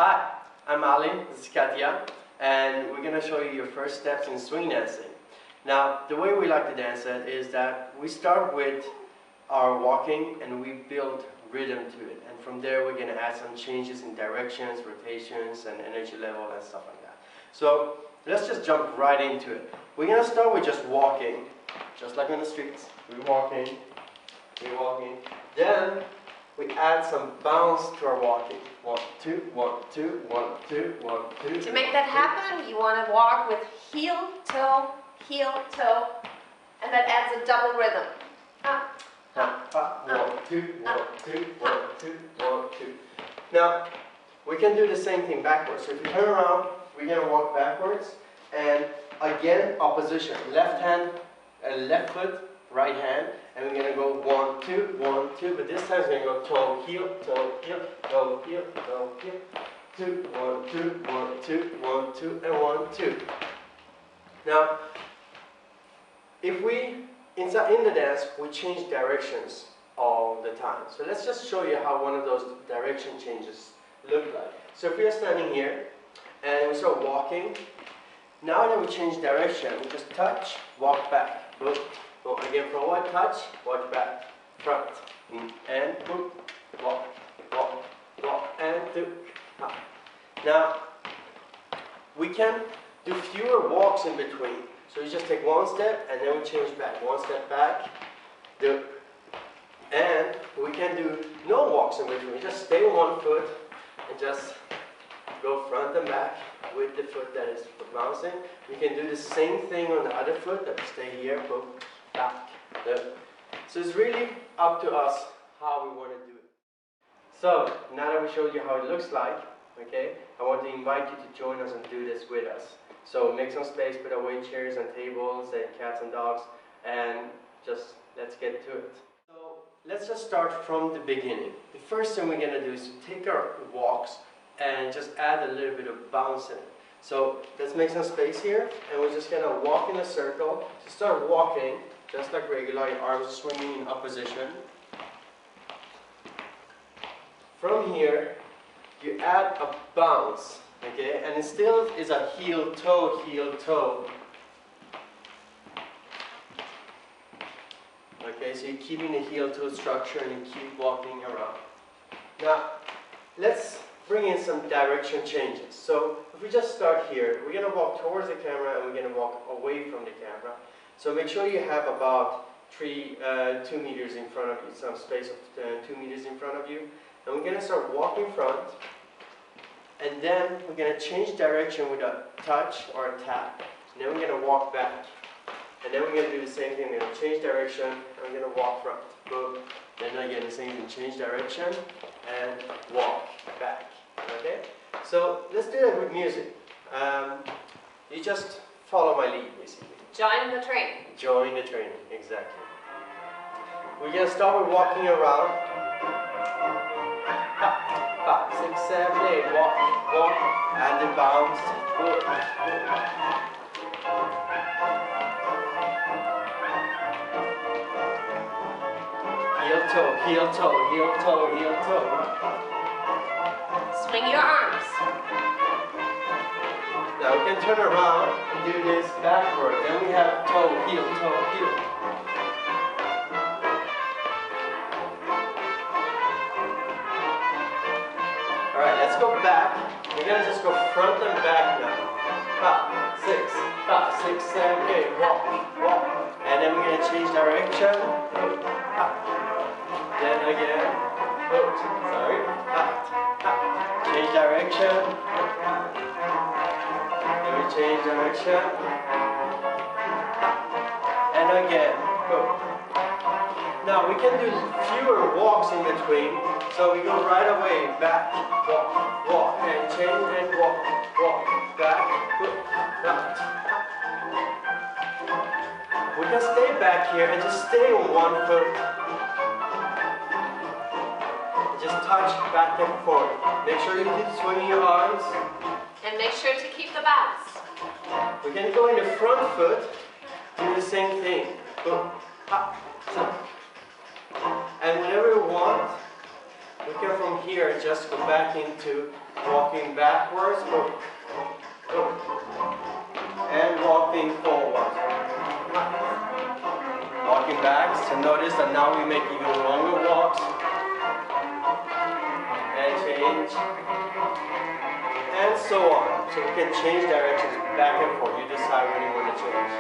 Hi, I'm Ali, this is Katya, and we're going to show you your first steps in swing dancing. Now, the way we like to dance it is that we start with our walking and we build rhythm to it. And from there we're going to add some changes in directions, rotations, and energy level and stuff like that. So, let's just jump right into it. We're going to start with just walking, just like on the streets. We're walking. Then, we add some bounce to our walking. 1, 2, 1, 2, 1, 2, 1, 2. To make that happen, you want to walk with heel, toe, and that adds a double rhythm. Up, up, up, 1, 2, 1, 2, 1, 2, 1, 2. Now, we can do the same thing backwards. So if you turn around, we're going to walk backwards. And again, opposition. Left hand, left foot, right hand. And we're going to go 1, 2, 1, 2. But this time it's going to go toe, heel, toe, heel, toe, heel, toe, heel. 2, 1, 2, 1, 2, 1, 2, and 1, 2. Now, if we, in the dance, we change directions all the time. So let's just show you how one of those direction changes look like. So if we are standing here, and we start walking, now that we change direction, we just touch, walk back. Boop. So again, forward, touch, walk back, front, and boop, walk, and do. Now, we can do fewer walks in between. So you just take one step, and then we change back. One step back, do. And we can do no walks in between. Just stay on one foot, and just go front and back with the foot that is bouncing. We can do the same thing on the other foot, that we stay here, boop, back, do. So it's really up to us how we want to do it. So, now that we showed you how it looks like, okay, I want to invite you to join us and do this with us. So make some space, put away chairs and tables and cats and dogs, and just let's get to it. So let's just start from the beginning. The first thing we're going to do is take our walks and just add a little bit of bounce in it. So let's make some space here, and we're just going to walk in a circle. So start walking, just like regular, your arms are swinging in opposition. From here, you add a bounce, okay, and it still is a heel, toe, okay, so you're keeping the heel-toe structure and you keep walking around. Now, let's bring in some direction changes. So, if we just start here, we're going to walk towards the camera and we're going to walk away from the camera. So make sure you have about 2 meters in front of you, some space of 2 meters in front of you. And we're going to start walking front. And then we're going to change direction with a touch or a tap. And then we're going to walk back. And then we're going to do the same thing. We're going to change direction and we're going to walk front. Boom. Then again the same thing. Change direction and walk back. Okay? So let's do that with music. You just follow my lead basically. join the training. Join the training, exactly. We're going to start with walking around. 5, 6, 7, 8, walk, and then bounce. Heel toe. Swing your arms. Now we can turn around and do this backward. Then we have toe, heel. Alright, let's go back. We're going to just go front and back now. 5, 6, 7, 8, walk. And then we're going to change direction. Then again. Change direction. Then we change direction. And again. Now we can do fewer walks in between. So we go right away, back, walk, and change, and walk, back, left. We can stay back here and just stay on one foot. And just touch back and forth. Make sure you keep swinging your arms. And make sure to keep the bounce. We're going to go in the front foot, do the same thing. Boom, up, and whenever we want, we can from here just go back into walking backwards, go, go, and walking forward. Walking back, so notice that now we make even longer walks. And change. And so on. So we can change directions back and forth. You decide when you want to change.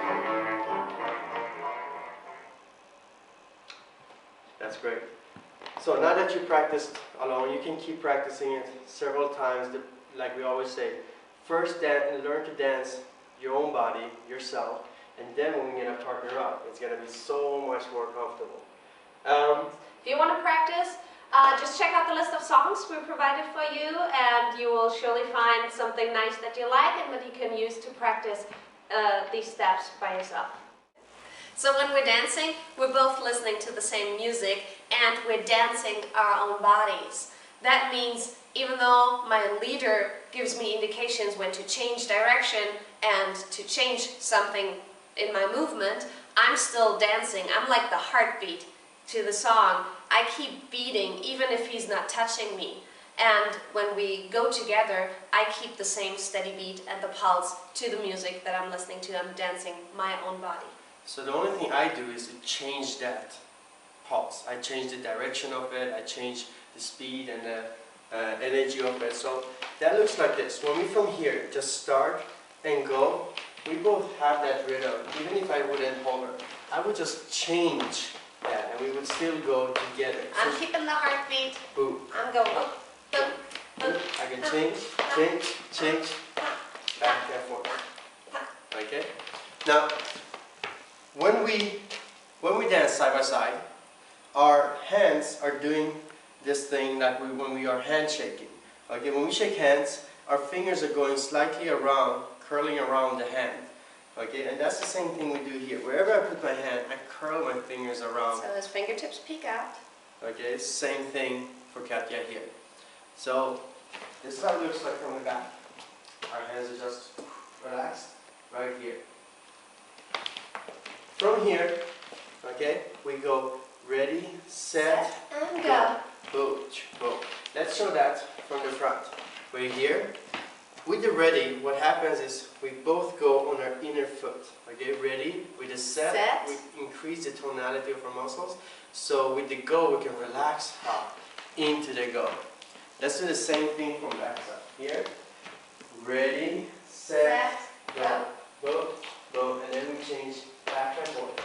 That's great. So now that you practiced alone, you can keep practicing it several times. Like we always say, first learn to dance your own body, yourself, and then when we get a partner up, it's going to be so much more comfortable. If you want to practice, just check out the list of songs we provided for you, and you will surely find something nice that you like and that you can use to practice these steps by yourself. So when we're dancing, we're both listening to the same music and we're dancing our own bodies. That means even though my leader gives me indications when to change direction and to change something in my movement, I'm still dancing. I'm like the heartbeat to the song. I keep beating even if he's not touching me. And when we go together, I keep the same steady beat and the pulse to the music that I'm listening to. I'm dancing my own body. So the only thing I do is to change that pulse. I change the direction of it, I change the speed and the energy of it. So that looks like this. When we from here just start and go, we both have that rhythm. Even if I wouldn't hold her, I would just change that and we would still go together. I'm keeping the heartbeat. Boom. I'm going up, up, up. I can change, change, change, back and forth. Okay? Now, when we dance side by side, our hands are doing this thing like when we are handshaking. Okay, when we shake hands, our fingers are going slightly around, curling around the hand. Okay, and that's the same thing we do here. Wherever I put my hand, I curl my fingers around. So his fingertips peek out. Okay, same thing for Katya here. So this is how it looks like from the back. Our hands are just relaxed right here. From here, okay, we go ready, set, and go. Boom, boom. Let's show that from the front. We're here. With the ready, what happens is we both go on our inner foot. Okay, ready? With the set, we increase the tonality of our muscles. So with the go, we can relax up into the go. Let's do the same thing from back side. Here, ready, set, go. Boom, boom, and then we change back and forth.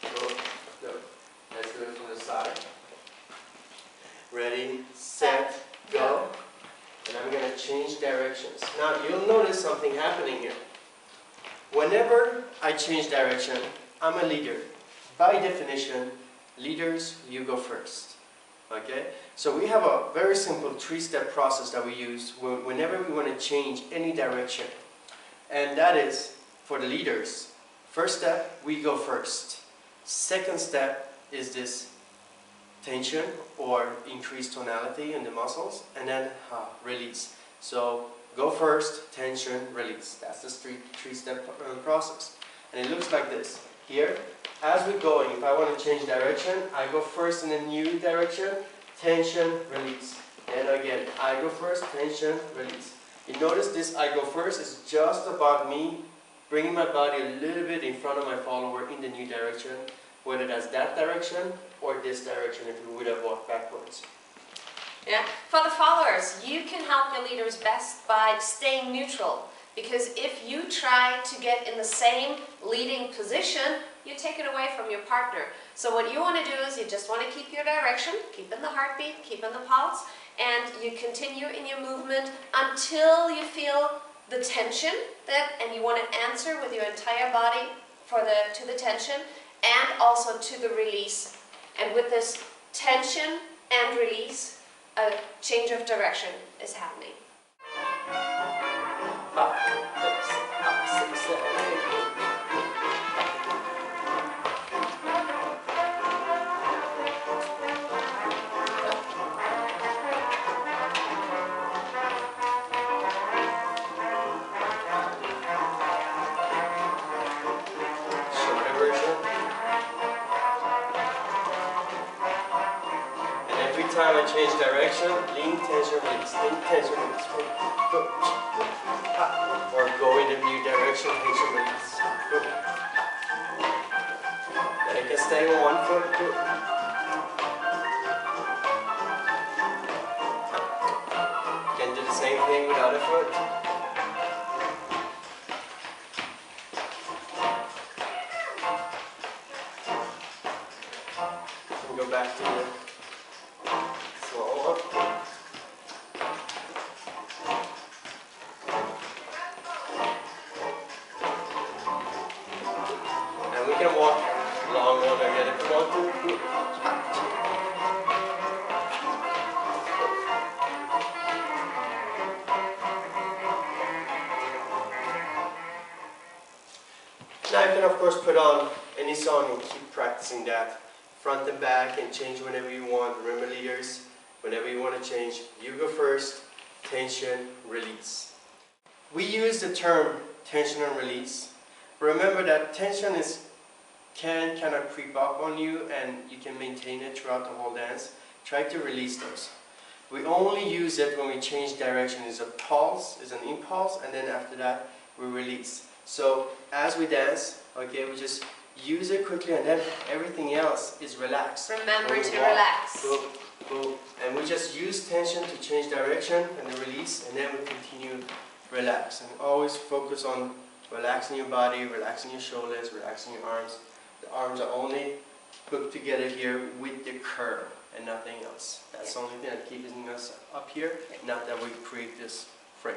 Go, go. Let's do it from the side. Ready, set, go. And I'm going to change directions. Now you'll notice something happening here. Whenever I change direction, I'm a leader. By definition, leaders, you go first. Okay? So we have a very simple three-step process that we use whenever we want to change any direction. And that is for the leaders. First step, we go first. Second step is this tension or increased tonality in the muscles, and then release. So go first, tension, release. That's the three-step process. And it looks like this. Here, as we're going, if I want to change direction, I go first in a new direction, tension, release. And again, I go first, tension, release. You notice this I go first is just about me bringing my body a little bit in front of my follower in the new direction, whether that's that direction or this direction if we would have walked backwards. Yeah. For the followers, you can help your leaders best by staying neutral. Because if you try to get in the same leading position, you take it away from your partner. So what you want to do is you just want to keep your direction, keeping the heartbeat, keeping the pulse, and you continue in your movement until you feel the tension, and you want to answer with your entire body to the tension and also to the release. And with this tension and release, a change of direction is happening. 5, 6, 7, 8. Shorter version. And every time I change direction, lean, tension, release, lean, tension, release. Or go in a new direction, tension, release. Then you can stay on one foot. You can do the same thing with the other foot. And go back to the slow one. And we can walk long one again if we want to. Now you can of course put on any song and keep practicing that front and back and change whenever you want. Remember leaders, whenever you want to change, you go first, tension, release. We use the term tension and release. Remember that tension can kind of creep up on you and you can maintain it throughout the whole dance. Try to release those. We only use it when we change direction. It's a pulse, it's an impulse, and then after that we release. So as we dance, okay, we just use it quickly and then everything else is relaxed. Remember to relax. Boom, boom. And we just use tension to change direction and then release, and then we continue relax. And always focus on relaxing your body, relaxing your shoulders, relaxing your arms. The arms are only hooked together here with the curve and nothing else. That's the only thing that keeps us up here, not that we create this frame.